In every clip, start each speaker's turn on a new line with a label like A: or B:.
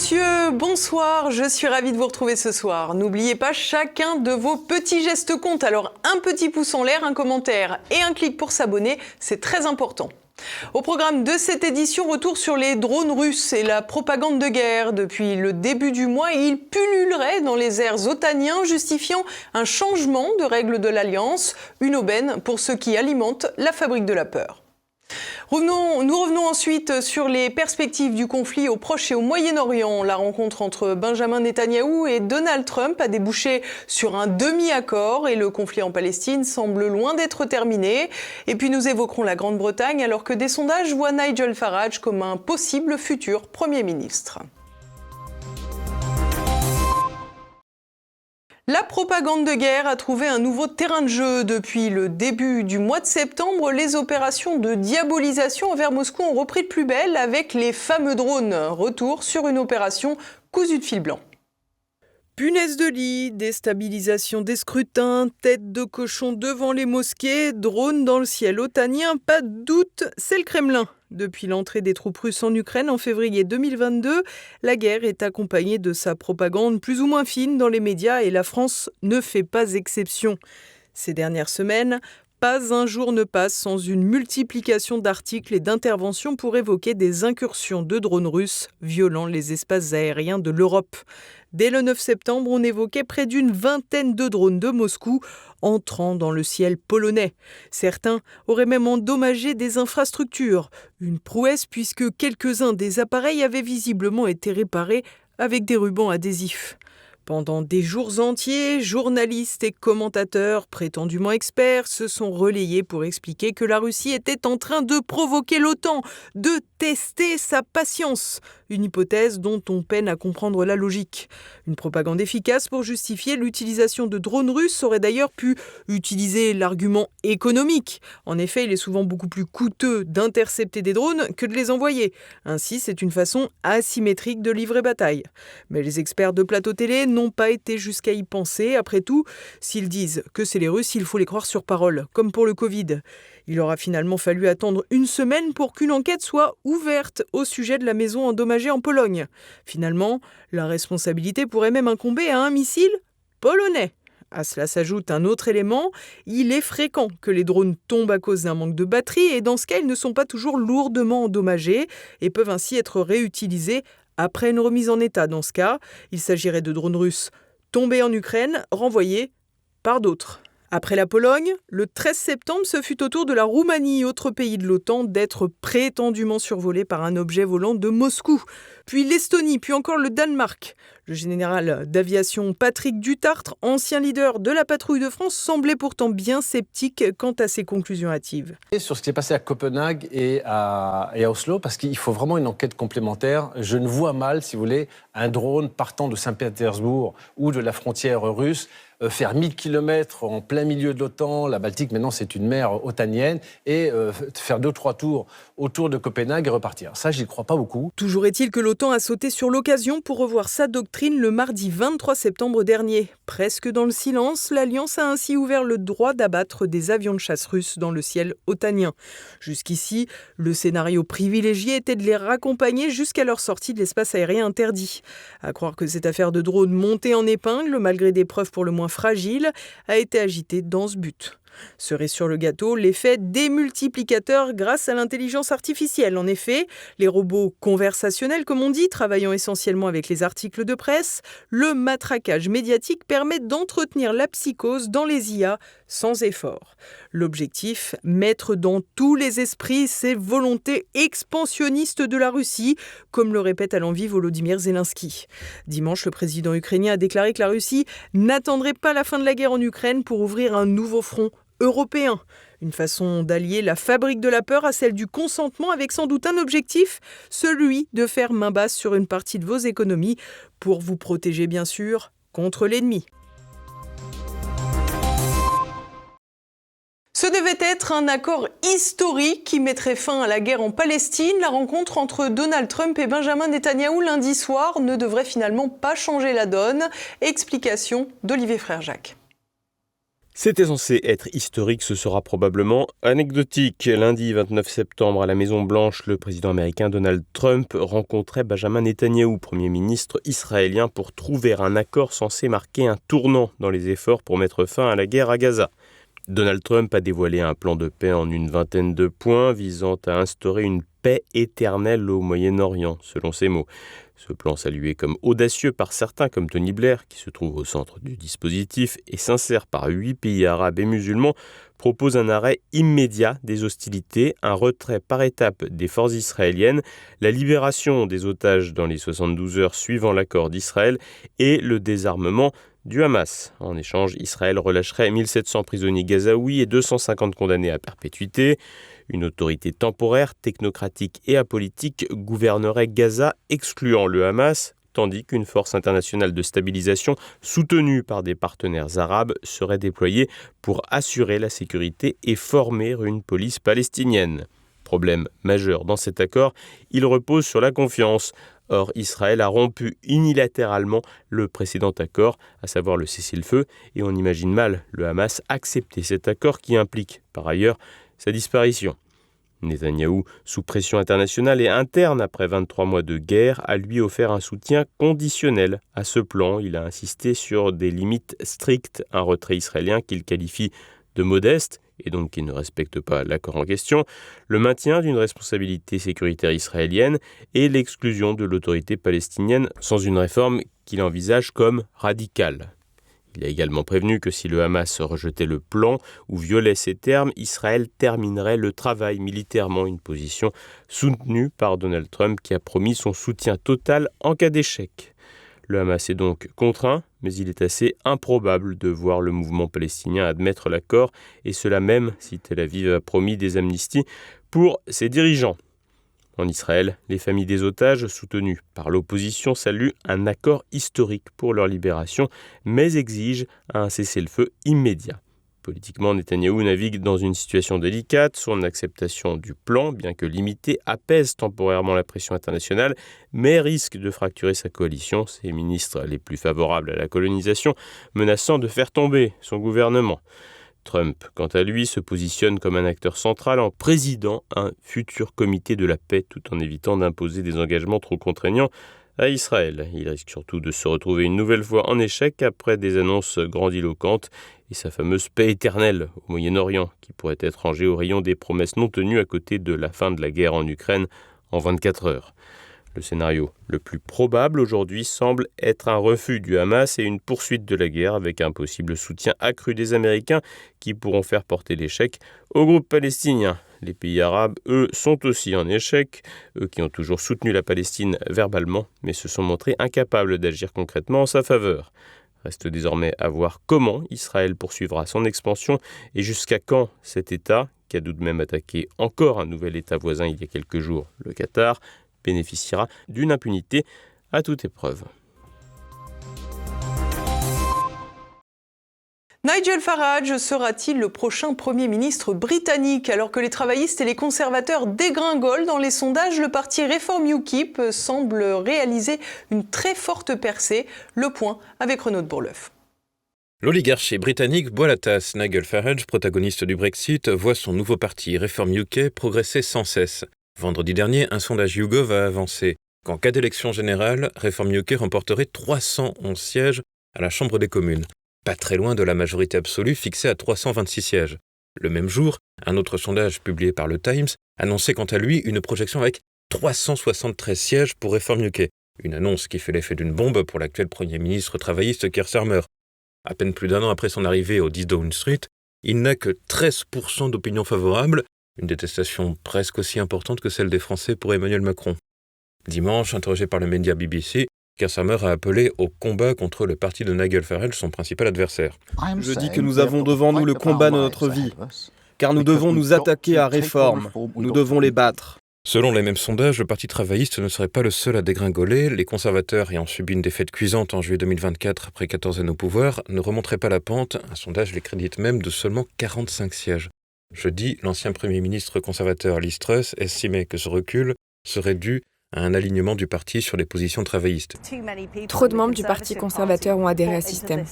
A: Monsieur, bonsoir, je suis ravie de vous retrouver ce soir. N'oubliez pas, chacun de vos petits gestes compte. Alors un petit pouce en l'air, un commentaire et un clic pour s'abonner, c'est très important. Au programme de cette édition, retour sur les drones russes et la propagande de guerre. Depuis le début du mois, ils pulluleraient dans les airs otaniens, justifiant un changement de règles de l'Alliance, une aubaine pour ceux qui alimentent la fabrique de la peur. Nous revenons ensuite sur les perspectives du conflit au Proche et au Moyen-Orient. La rencontre entre Benjamin Netanyahou et Donald Trump a débouché sur un demi-accord et le conflit en Palestine semble loin d'être terminé. Et puis nous évoquerons la Grande-Bretagne alors que des sondages voient Nigel Farage comme un possible futur Premier ministre. La propagande de guerre a trouvé un nouveau terrain de jeu. Depuis le début du mois de septembre, les opérations de diabolisation envers Moscou ont repris de plus belle avec les fameux drones. Retour sur une opération cousue de fil blanc. Punaises de lit, déstabilisation des scrutins, tête de cochon devant les mosquées, drones dans le ciel otanien, pas de doute, c'est le Kremlin. Depuis l'entrée des troupes russes en Ukraine en février 2022, la guerre est accompagnée de sa propagande plus ou moins fine dans les médias et la France ne fait pas exception. Ces dernières semaines, pas un jour ne passe sans une multiplication d'articles et d'interventions pour évoquer des incursions de drones russes violant les espaces aériens de l'Europe. Dès le 9 septembre, on évoquait près d'une vingtaine de drones de Moscou entrant dans le ciel polonais. Certains auraient même endommagé des infrastructures. Une prouesse puisque quelques-uns des appareils avaient visiblement été réparés avec des rubans adhésifs. Pendant des jours entiers, journalistes et commentateurs, prétendument experts, se sont relayés pour expliquer que la Russie était en train de provoquer l'OTAN, de tester sa patience. Une hypothèse dont on peine à comprendre la logique. Une propagande efficace pour justifier l'utilisation de drones russes aurait d'ailleurs pu utiliser l'argument économique. En effet, il est souvent beaucoup plus coûteux d'intercepter des drones que de les envoyer. Ainsi, c'est une façon asymétrique de livrer bataille. Mais les experts de plateau télé n'ont pas été jusqu'à y penser. Après tout, s'ils disent que c'est les Russes, il faut les croire sur parole, comme pour le Covid. Il aura finalement fallu attendre une semaine pour qu'une enquête soit ouverte au sujet de la maison endommagée en Pologne. Finalement, la responsabilité pourrait même incomber à un missile polonais. À cela s'ajoute un autre élément, il est fréquent que les drones tombent à cause d'un manque de batterie et dans ce cas, ils ne sont pas toujours lourdement endommagés et peuvent ainsi être réutilisés après une remise en état. Dans ce cas, il s'agirait de drones russes tombés en Ukraine, renvoyés par d'autres. Après la Pologne, le 13 septembre, ce fut au tour de la Roumanie, autre pays de l'OTAN, d'être prétendument survolé par un objet volant de Moscou. Puis l'Estonie, puis encore le Danemark. Le général d'aviation Patrick Dutartre, ancien leader de la patrouille de France, semblait pourtant bien sceptique quant à ses conclusions hâtives.
B: Sur ce qui est passé à Copenhague et à Oslo, parce qu'il faut vraiment une enquête complémentaire. Je ne vois mal, si vous voulez, un drone partant de Saint-Pétersbourg ou de la frontière russe faire 1000 km en plein milieu de l'OTAN, la Baltique maintenant c'est une mer otanienne, et faire 2-3 tours autour de Copenhague et repartir. Ça, j'y crois pas beaucoup.
A: Toujours est-il que l'OTAN a sauté sur l'occasion pour revoir sa doctrine le mardi 23 septembre dernier. Presque dans le silence, l'Alliance a ainsi ouvert le droit d'abattre des avions de chasse russes dans le ciel otanien. Jusqu'ici, le scénario privilégié était de les raccompagner jusqu'à leur sortie de l'espace aérien interdit. À croire que cette affaire de drone montée en épingle, malgré des preuves pour le moins fragiles, a été agitée dans ce but. Cerise sur le gâteau, l'effet démultiplicateur grâce à l'intelligence artificielle. En effet, les robots conversationnels, comme on dit, travaillant essentiellement avec les articles de presse, le matraquage médiatique permet d'entretenir la psychose dans les IA sans effort. L'objectif, mettre dans tous les esprits ces volontés expansionnistes de la Russie, comme le répète à l'envi Volodymyr Zelensky. Dimanche, le président ukrainien a déclaré que la Russie n'attendrait pas la fin de la guerre en Ukraine pour ouvrir un nouveau front européen. Une façon d'allier la fabrique de la peur à celle du consentement avec sans doute un objectif, celui de faire main basse sur une partie de vos économies pour vous protéger bien sûr contre l'ennemi. Ce devait être un accord historique qui mettrait fin à la guerre en Palestine. La rencontre entre Donald Trump et Benjamin Netanyahou lundi soir ne devrait finalement pas changer la donne. Explication d'Olivier Frère-Jacques.
C: C'était censé être historique, ce sera probablement anecdotique. Lundi 29 septembre, à la Maison-Blanche, le président américain Donald Trump rencontrait Benjamin Netanyahou, premier ministre israélien, pour trouver un accord censé marquer un tournant dans les efforts pour mettre fin à la guerre à Gaza. Donald Trump a dévoilé un plan de paix en une vingtaine de points visant à instaurer une paix éternelle au Moyen-Orient, selon ses mots. Ce plan, salué comme audacieux par certains comme Tony Blair, qui se trouve au centre du dispositif, et sincère par 8 pays arabes et musulmans, propose un arrêt immédiat des hostilités, un retrait par étapes des forces israéliennes, la libération des otages dans les 72 heures suivant l'accord d'Israël et le désarmement du Hamas. En échange, Israël relâcherait 1700 prisonniers gazaouis et 250 condamnés à perpétuité. Une autorité temporaire, technocratique et apolitique gouvernerait Gaza, excluant le Hamas, tandis qu'une force internationale de stabilisation, soutenue par des partenaires arabes, serait déployée pour assurer la sécurité et former une police palestinienne. Problème majeur dans cet accord, il repose sur la confiance. Or, Israël a rompu unilatéralement le précédent accord, à savoir le cessez-le-feu, et on imagine mal le Hamas accepter cet accord qui implique, par ailleurs, sa disparition. Netanyahou, sous pression internationale et interne après 23 mois de guerre, a lui offert un soutien conditionnel à ce plan. Il a insisté sur des limites strictes, un retrait israélien qu'il qualifie de modeste et donc qui ne respecte pas l'accord en question, le maintien d'une responsabilité sécuritaire israélienne et l'exclusion de l'autorité palestinienne sans une réforme qu'il envisage comme radicale. Il a également prévenu que si le Hamas rejetait le plan ou violait ses termes, Israël terminerait le travail militairement, une position soutenue par Donald Trump qui a promis son soutien total en cas d'échec. Le Hamas est donc contraint, mais il est assez improbable de voir le mouvement palestinien admettre l'accord, et cela même si Tel Aviv a promis des amnisties pour ses dirigeants. En Israël, les familles des otages, soutenues par l'opposition, saluent un accord historique pour leur libération, mais exigent un cessez-le-feu immédiat. Politiquement, Netanyahou navigue dans une situation délicate. Son acceptation du plan, bien que limitée, apaise temporairement la pression internationale, mais risque de fracturer sa coalition, ses ministres les plus favorables à la colonisation, menaçant de faire tomber son gouvernement. Trump, quant à lui, se positionne comme un acteur central en présidant un futur comité de la paix tout en évitant d'imposer des engagements trop contraignants à Israël. Il risque surtout de se retrouver une nouvelle fois en échec après des annonces grandiloquentes et sa fameuse paix éternelle au Moyen-Orient qui pourrait être rangée au rayon des promesses non tenues à côté de la fin de la guerre en Ukraine en 24 heures. Le scénario le plus probable aujourd'hui semble être un refus du Hamas et une poursuite de la guerre avec un possible soutien accru des Américains qui pourront faire porter l'échec au groupe palestinien. Les pays arabes, eux, sont aussi en échec, eux qui ont toujours soutenu la Palestine verbalement, mais se sont montrés incapables d'agir concrètement en sa faveur. Reste désormais à voir comment Israël poursuivra son expansion et jusqu'à quand cet État, qui a tout de même attaqué encore un nouvel État voisin il y a quelques jours, le Qatar, bénéficiera d'une impunité à toute épreuve.
A: Nigel Farage sera-t-il le prochain Premier ministre britannique? Alors que les travaillistes et les conservateurs dégringolent dans les sondages, le parti Reform UKIP semble réaliser une très forte percée. Le point avec Renaud de Bourleuf.
D: L'oligarchie britannique boit la tasse. Nigel Farage, protagoniste du Brexit, voit son nouveau parti Reform UK progresser sans cesse. Vendredi dernier, un sondage YouGov a avancé qu'en cas d'élection générale, Reform UK remporterait 311 sièges à la Chambre des communes, pas très loin de la majorité absolue fixée à 326 sièges. Le même jour, un autre sondage publié par le Times annonçait quant à lui une projection avec 373 sièges pour Reform UK, une annonce qui fait l'effet d'une bombe pour l'actuel Premier ministre travailliste Keir Starmer. À peine plus d'un an après son arrivée au 10 Downing Street, il n'a que 13% d'opinion favorable, une détestation presque aussi importante que celle des Français pour Emmanuel Macron. Dimanche, interrogé par le média BBC, Keir Starmer a appelé au combat contre le parti de Nigel Farage, son principal adversaire.
E: Je dis que nous avons devant nous le combat de notre vie, car nous devons nous attaquer à Reform, nous devons les battre.
D: Selon les mêmes sondages, le Parti travailliste ne serait pas le seul à dégringoler. Les conservateurs, ayant subi une défaite cuisante en juillet 2024 après 14 années au pouvoir, ne remonteraient pas la pente. Un sondage les crédite même de seulement 45 sièges. Jeudi, l'ancien Premier ministre conservateur Liz Truss estimait que ce recul serait dû à un alignement du parti sur les positions travaillistes.
F: Trop de membres du Parti conservateur ont adhéré à ce système.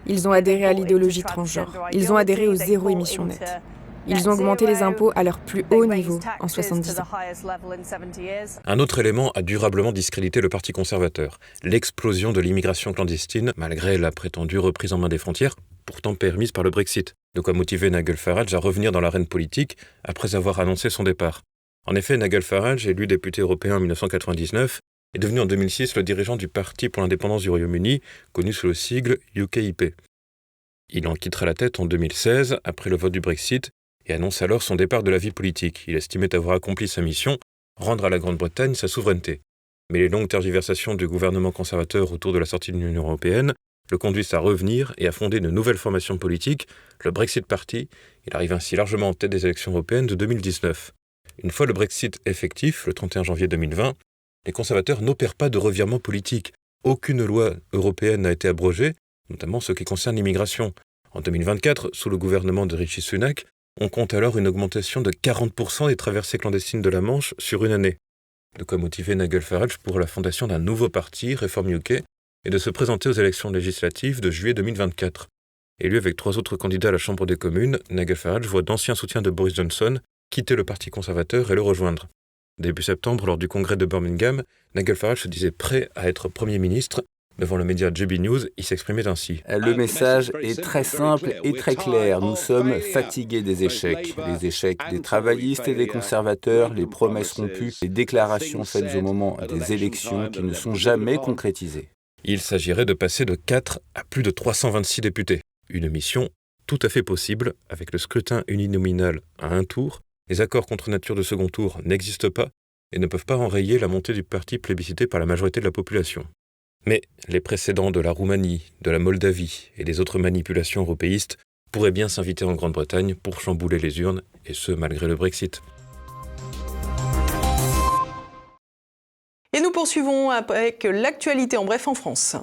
F: Ils ont adhéré à l'idéologie transgenre. Ils ont adhéré au zéro émission nette. Ils ont augmenté les impôts à leur plus haut niveau en 70 ans.
D: Un autre élément a durablement discrédité le Parti conservateur, l'explosion de l'immigration clandestine, malgré la prétendue reprise en main des frontières, pourtant permise par le Brexit. De quoi motiver Nigel Farage à revenir dans l'arène politique après avoir annoncé son départ. En effet, Nigel Farage, élu député européen en 1999, est devenu en 2006 le dirigeant du Parti pour l'indépendance du Royaume-Uni, connu sous le sigle UKIP. Il en quittera la tête en 2016, après le vote du Brexit, et annonce alors son départ de la vie politique. Il estimait avoir accompli sa mission, rendre à la Grande-Bretagne sa souveraineté. Mais les longues tergiversations du gouvernement conservateur autour de la sortie de l'Union européenne le conduisent à revenir et à fonder une nouvelle formation politique, le Brexit Party. Il arrive ainsi largement en tête des élections européennes de 2019. Une fois le Brexit effectif, le 31 janvier 2020, les conservateurs n'opèrent pas de revirement politique. Aucune loi européenne n'a été abrogée, notamment ce qui concerne l'immigration. En 2024, sous le gouvernement de Rishi Sunak, on compte alors une augmentation de 40% des traversées clandestines de la Manche sur une année. De quoi motiver Nigel Farage pour la fondation d'un nouveau parti, Reform UK, et de se présenter aux élections législatives de juillet 2024. Élu avec 3 autres candidats à la Chambre des communes, Nigel Farage voit d'anciens soutiens de Boris Johnson quitter le Parti conservateur et le rejoindre. Début septembre, lors du congrès de Birmingham, Nigel Farage se disait prêt à être Premier ministre. Devant le média JB News, il s'exprimait ainsi.
G: Le message est très simple et très clair. Nous sommes fatigués des échecs. Les échecs des travaillistes et des conservateurs, les promesses rompues, les déclarations faites au moment des élections qui ne sont jamais concrétisées.
D: Il s'agirait de passer de 4 à plus de 326 députés. Une mission tout à fait possible avec le scrutin uninominal à un tour. Les accords contre nature de second tour n'existent pas et ne peuvent pas enrayer la montée du parti plébiscité par la majorité de la population. Mais les précédents de la Roumanie, de la Moldavie et des autres manipulations européistes pourraient bien s'inviter en Grande-Bretagne pour chambouler les urnes, et ce malgré le Brexit.
A: Et nous poursuivons avec l'actualité en bref en France.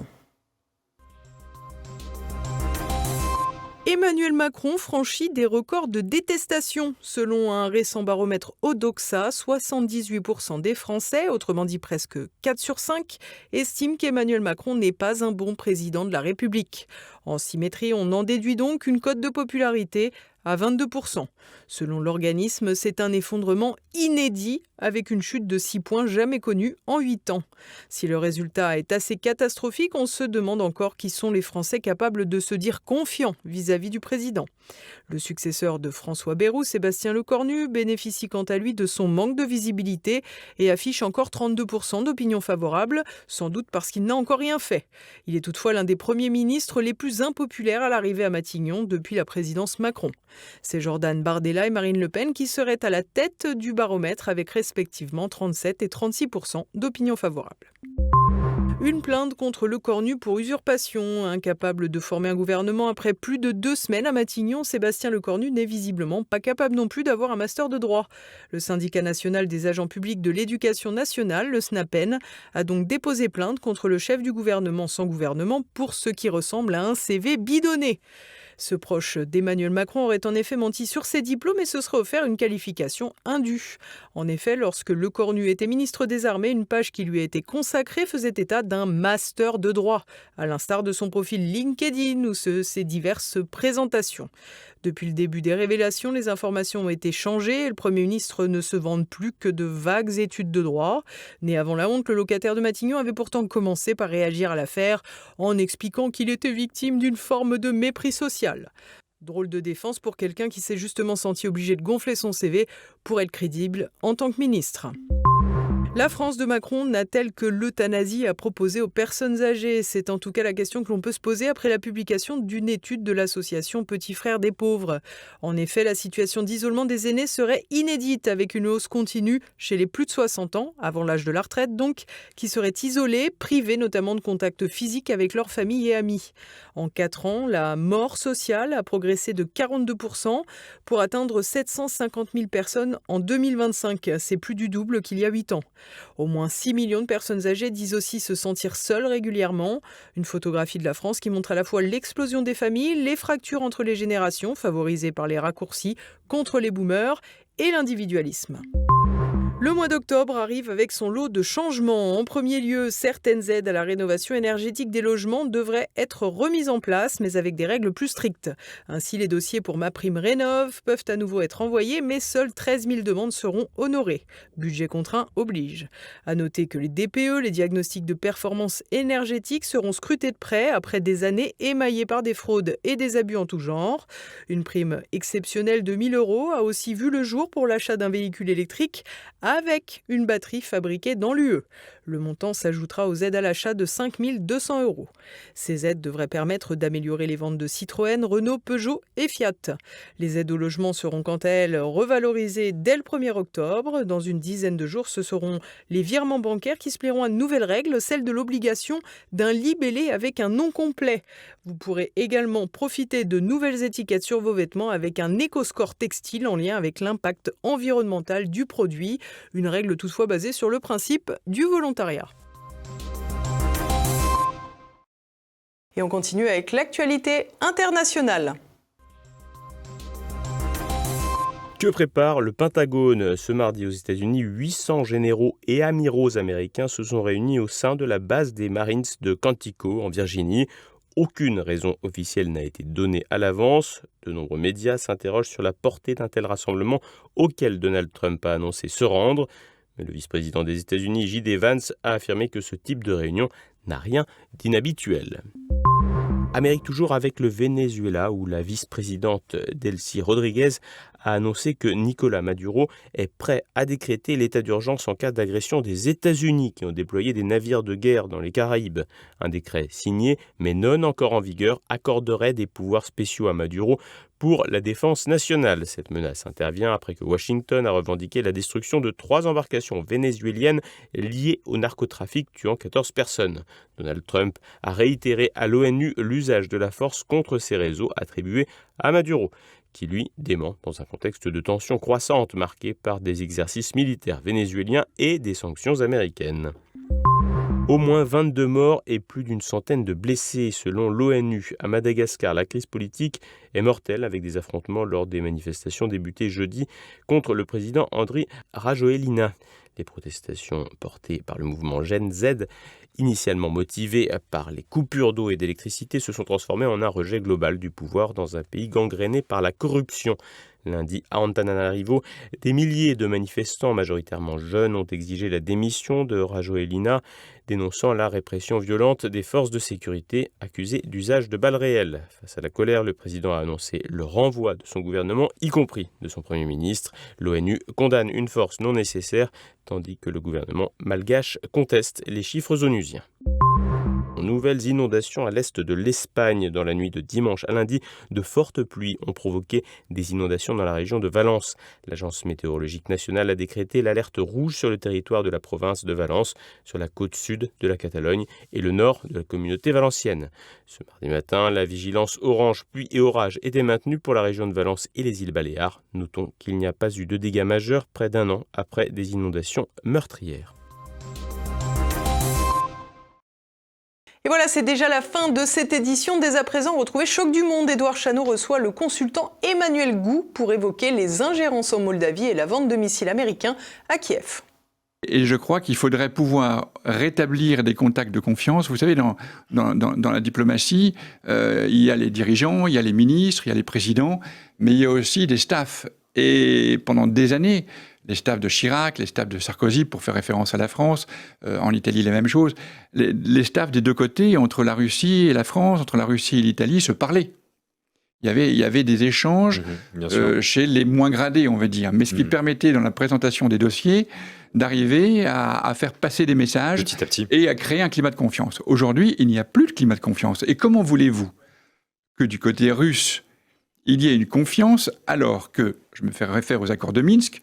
A: Emmanuel Macron franchit des records de détestation. Selon un récent baromètre Odoxa, 78% des Français, autrement dit presque 4 sur 5, estiment qu'Emmanuel Macron n'est pas un bon président de la République. En symétrie, on en déduit donc une cote de popularité à 22%. Selon l'organisme, c'est un effondrement inédit avec une chute de 6 points jamais connue en 8 ans. Si le résultat est assez catastrophique, on se demande encore qui sont les Français capables de se dire confiants vis-à-vis du président. Le successeur de François Bayrou, Sébastien Lecornu, bénéficie quant à lui de son manque de visibilité et affiche encore 32% d'opinion favorable, sans doute parce qu'il n'a encore rien fait. Il est toutefois l'un des premiers ministres les plus impopulaires à l'arrivée à Matignon depuis la présidence Macron. C'est Jordan Bardella et Marine Le Pen qui seraient à la tête du baromètre avec respectivement 37 et 36% d'opinion favorable. Une plainte contre Lecornu pour usurpation. Incapable de former un gouvernement après plus de 2 semaines à Matignon, Sébastien Lecornu n'est visiblement pas capable non plus d'avoir un master de droit. Le syndicat national des agents publics de l'éducation nationale, le SNAPEN, a donc déposé plainte contre le chef du gouvernement sans gouvernement pour ce qui ressemble à un CV bidonné. Ce proche d'Emmanuel Macron aurait en effet menti sur ses diplômes et se serait offert une qualification indue. En effet, lorsque Lecornu était ministre des Armées, une page qui lui a été consacrée faisait état d'un master de droit, à l'instar de son profil LinkedIn ou ses diverses présentations. Depuis le début des révélations, les informations ont été changées et le Premier ministre ne se vante plus que de vagues études de droit. Né avant la honte, le locataire de Matignon avait pourtant commencé par réagir à l'affaire en expliquant qu'il était victime d'une forme de mépris social. Drôle de défense pour quelqu'un qui s'est justement senti obligé de gonfler son CV pour être crédible en tant que ministre. La France de Macron n'a-t-elle que l'euthanasie à proposer aux personnes âgées ? C'est en tout cas la question que l'on peut se poser après la publication d'une étude de l'association Petits Frères des Pauvres. En effet, la situation d'isolement des aînés serait inédite avec une hausse continue chez les plus de 60 ans, avant l'âge de la retraite donc, qui seraient isolés, privés notamment de contact physique avec leur famille et amis. En 4 ans, la mort sociale a progressé de 42% pour atteindre 750 000 personnes en 2025. C'est plus du double qu'il y a 8 ans. Au moins 6 millions de personnes âgées disent aussi se sentir seules régulièrement. Une photographie de la France qui montre à la fois l'explosion des familles, les fractures entre les générations, favorisées par les raccourcis contre les boomers, et l'individualisme. Le mois d'octobre arrive avec son lot de changements. En premier lieu, certaines aides à la rénovation énergétique des logements devraient être remises en place, mais avec des règles plus strictes. Ainsi, les dossiers pour MaPrimeRénov' peuvent à nouveau être envoyés, mais seules 13 000 demandes seront honorées. Budget contraint oblige. À noter que les DPE, les diagnostics de performance énergétique, seront scrutés de près après des années émaillées par des fraudes et des abus en tout genre. Une prime exceptionnelle de 1 000 € a aussi vu le jour pour l'achat d'un véhicule électrique avec une batterie fabriquée dans l'UE. Le montant s'ajoutera aux aides à l'achat de 5 200 €. Ces aides devraient permettre d'améliorer les ventes de Citroën, Renault, Peugeot et Fiat. Les aides au logement seront quant à elles revalorisées dès le 1er octobre. Dans une dizaine de jours, ce seront les virements bancaires qui se plieront à de nouvelles règles, celle de l'obligation d'un libellé avec un nom complet. Vous pourrez également profiter de nouvelles étiquettes sur vos vêtements avec un éco-score textile en lien avec l'impact environnemental du produit. Une règle toutefois basée sur le principe du volontariat. Et on continue avec l'actualité internationale.
C: Que prépare le Pentagone ? Ce mardi aux États-Unis, 800 généraux et amiraux américains se sont réunis au sein de la base des Marines de Quantico, en Virginie. Aucune raison officielle n'a été donnée à l'avance. De nombreux médias s'interrogent sur la portée d'un tel rassemblement auquel Donald Trump a annoncé se rendre. Mais le vice-président des États-Unis, J.D. Vance, a affirmé que ce type de réunion n'a rien d'inhabituel. Amérique toujours avec le Venezuela, où la vice-présidente Delcy Rodriguez a annoncé que Nicolás Maduro est prêt à décréter l'état d'urgence en cas d'agression des États-Unis qui ont déployé des navires de guerre dans les Caraïbes. Un décret signé, mais non encore en vigueur, accorderait des pouvoirs spéciaux à Maduro pour la défense nationale. Cette menace intervient après que Washington a revendiqué la destruction de 3 embarcations vénézuéliennes liées au narcotrafic tuant 14 personnes. Donald Trump a réitéré à l'ONU l'usage de la force contre ces réseaux attribués à Maduro, qui lui dément dans un contexte de tensions croissantes marqué par des exercices militaires vénézuéliens et des sanctions américaines. Au moins 22 morts et plus d'une centaine de blessés selon l'ONU. À Madagascar, la crise politique est mortelle avec des affrontements lors des manifestations débutées jeudi contre le président Andry Rajoelina. Les protestations portées par le mouvement Gen Z, initialement motivées par les coupures d'eau et d'électricité, se sont transformées en un rejet global du pouvoir dans un pays gangréné par la corruption. Lundi, à Antananarivo, des milliers de manifestants, majoritairement jeunes, ont exigé la démission de Rajoelina, dénonçant la répression violente des forces de sécurité accusées d'usage de balles réelles. Face à la colère, le président a annoncé le renvoi de son gouvernement, y compris de son Premier ministre. L'ONU condamne une force non nécessaire, tandis que le gouvernement malgache conteste les chiffres onusiens. Nouvelles inondations à l'est de l'Espagne. Dans la nuit de dimanche à lundi, de fortes pluies ont provoqué des inondations dans la région de Valence. L'Agence météorologique nationale a décrété l'alerte rouge sur le territoire de la province de Valence, sur la côte sud de la Catalogne et le nord de la communauté valencienne. Ce mardi matin, la vigilance orange, pluie et orage était maintenue pour la région de Valence et les îles Baléares. Notons qu'il n'y a pas eu de dégâts majeurs près d'un an après des inondations meurtrières.
A: Et voilà, c'est déjà la fin de cette édition. Dès à présent, retrouvez Choc du Monde. Édouard Chano reçoit le consultant Emmanuel Gou pour évoquer les ingérences en Moldavie et la vente de missiles américains à Kiev.
H: Et je crois qu'il faudrait pouvoir rétablir des contacts de confiance. Vous savez, dans la diplomatie, il y a les dirigeants, il y a les ministres, il y a les présidents, mais il y a aussi des staffs. Et pendant des années, les staffs de Chirac, les staffs de Sarkozy, pour faire référence à la France, en Italie, la même chose, les staffs des deux côtés, entre la Russie et la France, entre la Russie et l'Italie, se parlaient. Il y avait des échanges chez les moins gradés, on va dire, mais ce qui permettait, dans la présentation des dossiers, d'arriver à faire passer des messages
I: petit à petit
H: et à créer un climat de confiance. Aujourd'hui, il n'y a plus de climat de confiance. Et comment voulez-vous que du côté russe, il y ait une confiance, alors que, je me fais référer aux accords de Minsk,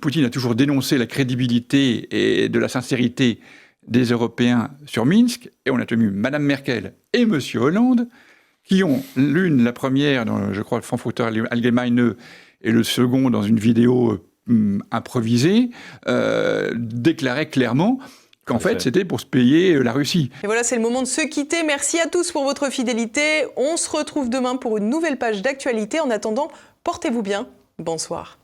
H: Poutine a toujours dénoncé la crédibilité et de la sincérité des Européens sur Minsk, et on a tenu Mme Merkel et M. Hollande, qui ont, l'une, la première, dans, je crois, le Frankfurter Allgemeine, et le second, dans une vidéo improvisée, déclaré clairement qu'en fait, c'était pour se payer la Russie.
A: Et voilà, c'est le moment de se quitter. Merci à tous pour votre fidélité. On se retrouve demain pour une nouvelle page d'actualité. En attendant, portez-vous bien. Bonsoir.